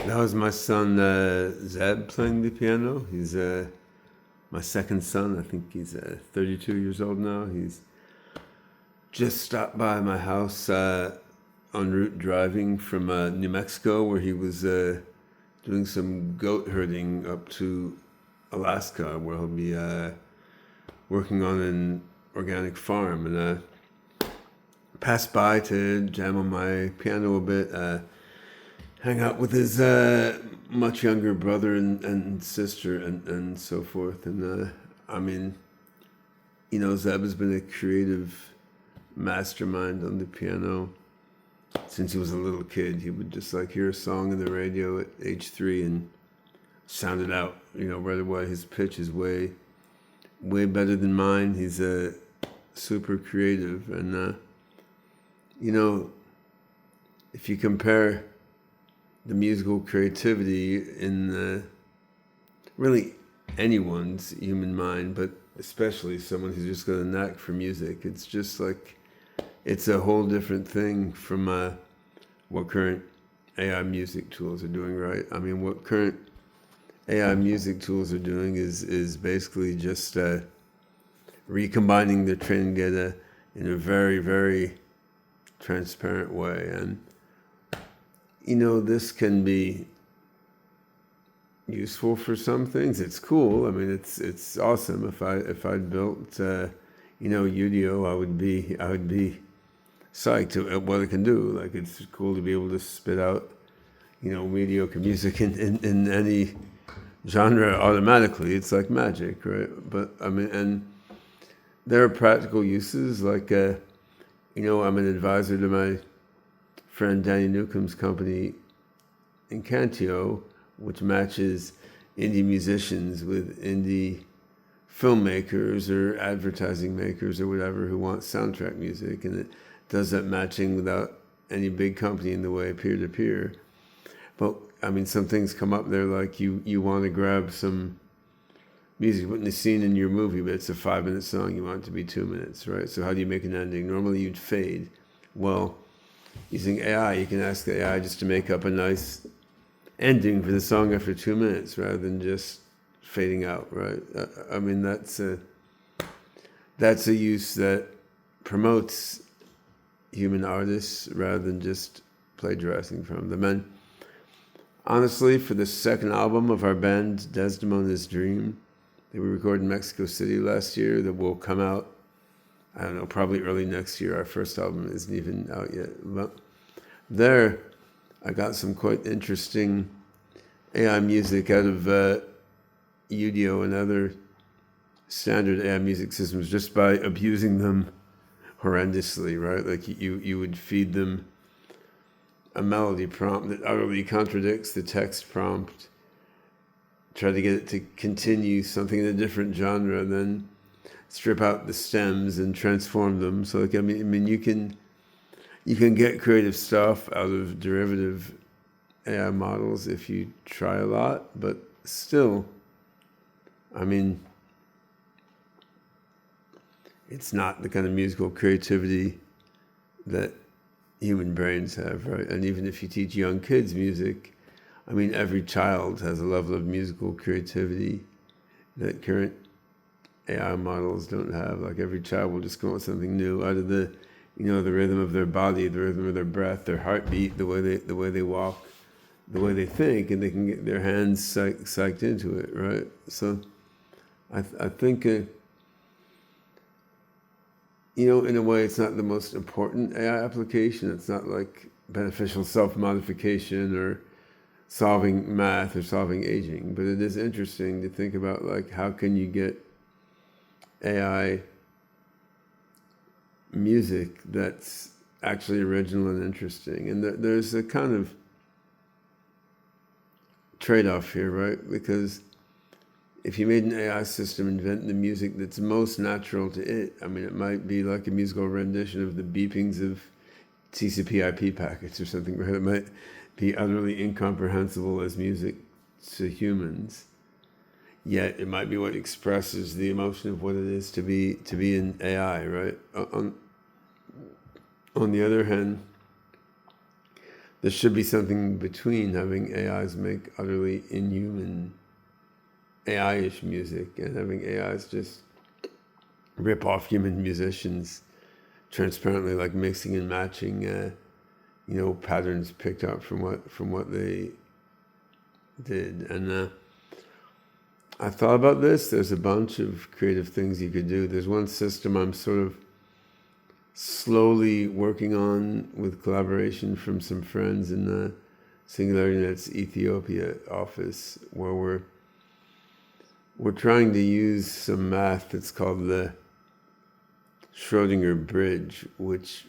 That was my son Zeb playing the piano. He's my second son. I think he's 32 years old now. He's just stopped by my house en route driving from New Mexico, where he was doing some goat herding up to Alaska, where he'll be working on an organic farm. And passed by to jam on my piano a bit. Hang out with his much younger brother and sister and so forth. And I mean, Zeb has been a creative mastermind on the piano since he was a little kid. He would just like hear a song on the radio at age 3 and sound it out, right away. His pitch is way better than mine. He's super creative. And, if you compare the musical creativity in really anyone's human mind, but especially someone who's just got a knack for music, it's just like it's a whole different thing from what current AI music tools are doing, right? I mean, what current AI music tools are doing is basically just recombining the training data in a very, very transparent way. And this can be useful for some things. It's cool. I mean, it's awesome. If I'd built Udio, I would be psyched at what it can do. Like, it's cool to be able to spit out mediocre music in any genre automatically. It's like magic, right? But I mean, and there are practical uses. Like I'm an advisor to my friend Danny Newcomb's company Incantio, which matches indie musicians with indie filmmakers or advertising makers or whatever who want soundtrack music, and it does that matching without any big company in the way, peer-to-peer. But I mean, some things come up there like you want to grab some music put in the scene in your movie, but it's a 5-minute song, you want it to be 2 minutes, right? So how do you make an ending? Normally you'd fade. Well, using AI, you can ask the AI just to make up a nice ending for the song after 2 minutes rather than just fading out, right? I mean, that's a use that promotes human artists rather than just plagiarizing from them. And honestly, for the second album of our band, Desdemona's Dream, that we recorded in Mexico City last year, that will come out, I don't know, probably early next year. Our first album isn't even out yet. But there, I got some quite interesting AI music out of Udio and other standard AI music systems just by abusing them horrendously, right? Like you would feed them a melody prompt that utterly contradicts the text prompt, try to get it to continue something in a different genre, then strip out the stems and transform them. So like, I mean, you can get creative stuff out of derivative AI models if you try a lot, but still, I mean, it's not the kind of musical creativity that human brains have, right? And even if you teach young kids music, I mean, every child has a level of musical creativity that current AI models don't have. Like, every child will just come up with something new out of the rhythm of their body, the rhythm of their breath, their heartbeat, the way they walk, the way they think, and they can get their hands psyched into it, right? So I think, in a way, it's not the most important AI application. It's not like beneficial self-modification or solving math or solving aging, but it is interesting to think about, like, how can you get AI music that's actually original and interesting. And there's a kind of trade-off here, right? Because if you made an AI system invent the music that's most natural to it, I mean, it might be like a musical rendition of the beepings of TCP/IP packets or something, right? It might be utterly incomprehensible as music to humans, yet it might be what expresses the emotion of what it is to be an AI, right? On the other hand, there should be something between having AIs make utterly inhuman AI-ish music and having AIs just rip off human musicians transparently, like mixing and matching, patterns picked up from what they did. And I thought about this. There's a bunch of creative things you could do. There's one system I'm sort of slowly working on with collaboration from some friends in the SingularityNet's Ethiopia office, where we're trying to use some math that's called the Schrödinger bridge, which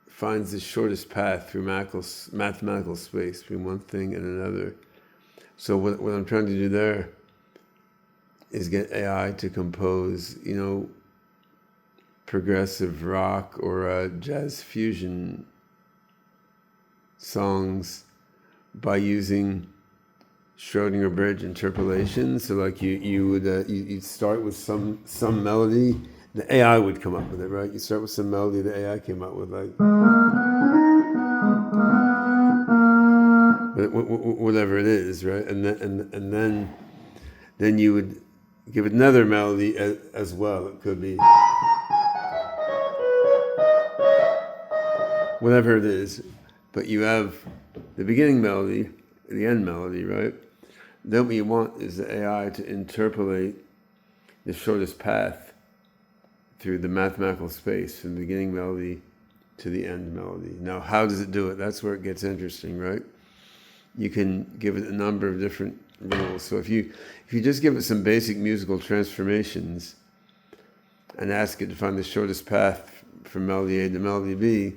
finds the shortest path through mathematical space between one thing and another. So what I'm trying to do there is get AI to compose, progressive rock or jazz fusion songs by using Schrödinger bridge interpolation. So like you'd start with some melody, the AI would come up with it, right? You start with some melody the AI came up with, like whatever it is, right? And then you would give it another melody as well. It could be whatever it is, but you have the beginning melody, the end melody, right? Then what you want is the AI to interpolate the shortest path through the mathematical space from the beginning melody to the end melody. Now, how does it do it? That's where it gets interesting, right? You can give it a number of different rules. So if you just give it some basic musical transformations and ask it to find the shortest path from melody A to melody B,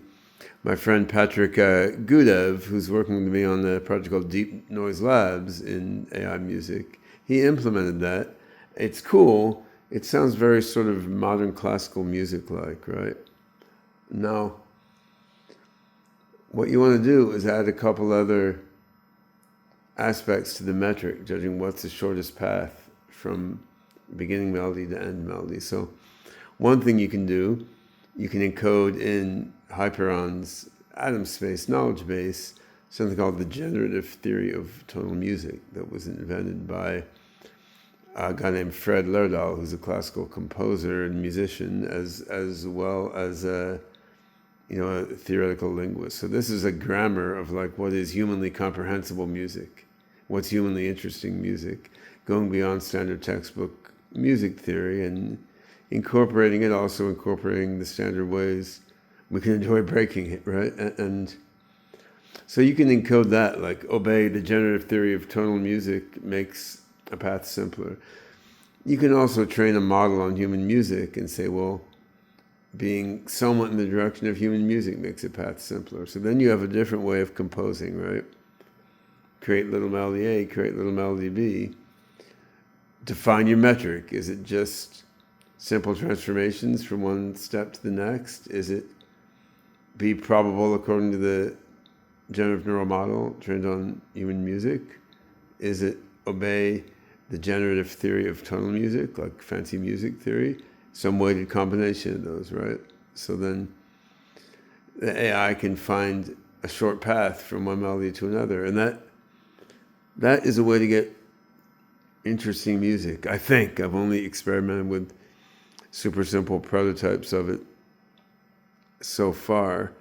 my friend Patrick Gudev, who's working with me on a project called Deep Noise Labs in AI music, he implemented that. It's cool. It sounds very sort of modern classical music-like, right? Now, what you want to do is add a couple other aspects to the metric, judging what's the shortest path from beginning melody to end melody. So one thing you can do, you can encode in Hyperon's atom space knowledge base something called the generative theory of tonal music that was invented by a guy named Fred Lerdahl, who's a classical composer and musician, as well as a theoretical linguist. So this is a grammar of like what is humanly comprehensible music, what's humanly interesting music, going beyond standard textbook music theory and incorporating the standard ways we can enjoy breaking it, right? And so you can encode that, like obey the generative theory of tonal music makes a path simpler. You can also train a model on human music and say, well, being somewhat in the direction of human music makes a path simpler. So then you have a different way of composing, right? Create little melody A, create little melody B. Define your metric. Is it just simple transformations from one step to the next? Is it be probable according to the generative neural model trained on human music? Is it obey the generative theory of tonal music, like fancy music theory? Some weighted combination of those, right? So then the AI can find a short path from one melody to another. And that is a way to get interesting music, I think. I've only experimented with super simple prototypes of it so far.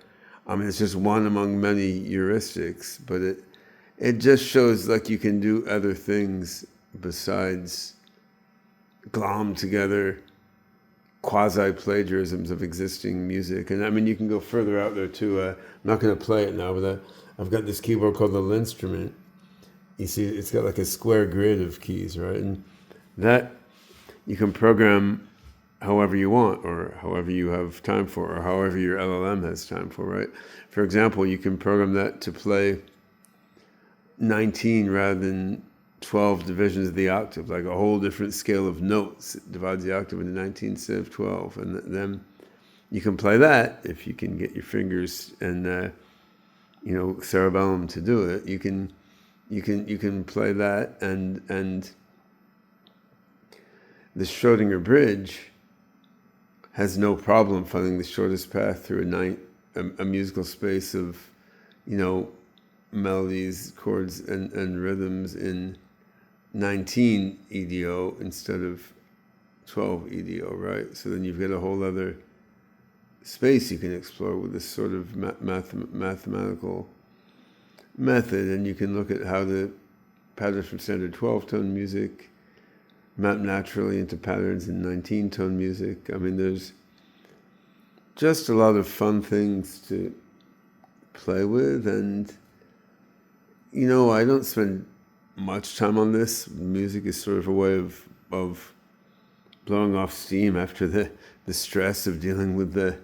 I mean, it's just one among many heuristics, but it just shows like you can do other things besides glom together quasi-plagiarisms of existing music. And I mean, you can go further out there too. I'm not going to play it now, but I've got this keyboard called the Linstrument. You see, it's got like a square grid of keys, right? And that you can program however you want, or however you have time for, or however your LLM has time for, right? For example, you can program that to play 19 rather than 12 divisions of the octave, like a whole different scale of notes. It divides the octave into 19 instead of 12. And then you can play that if you can get your fingers and, cerebellum to do it. You can play that, and the Schrödinger bridge has no problem finding the shortest path through a musical space of, melodies, chords, and rhythms in 19 EDO instead of 12 EDO, right? So then you've got a whole other space you can explore with this sort of mathematical method, and you can look at how the patterns from standard 12-tone music map naturally into patterns in 19-tone music. I mean, there's just a lot of fun things to play with, and I don't spend much time on this. Music is sort of a way of blowing off steam after the stress of dealing with the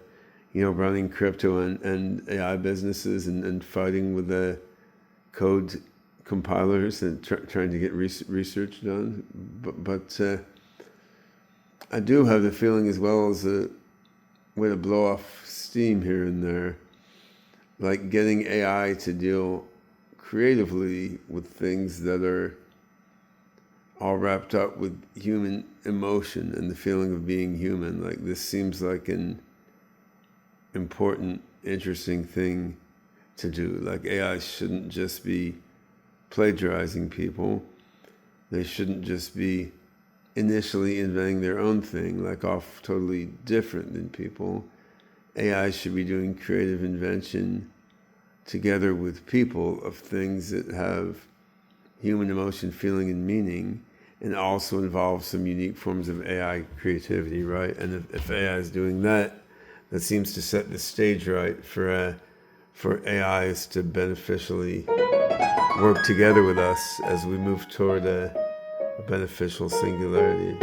running crypto and AI businesses and fighting with the code compilers and trying to get research done. But I do have the feeling, as well, as a way to blow off steam here and there, like getting AI to deal creatively with things that are all wrapped up with human emotion and the feeling of being human. Like, this seems like an important, interesting thing to do. Like, AI shouldn't just be plagiarizing people. They shouldn't just be initially inventing their own thing, like off totally different than people. AI should be doing creative invention together with people of things that have human emotion, feeling, and meaning, and also involve some unique forms of AI creativity, right? And if AI is doing that, that seems to set the stage right for AIs to beneficially work together with us as we move toward a beneficial singularity.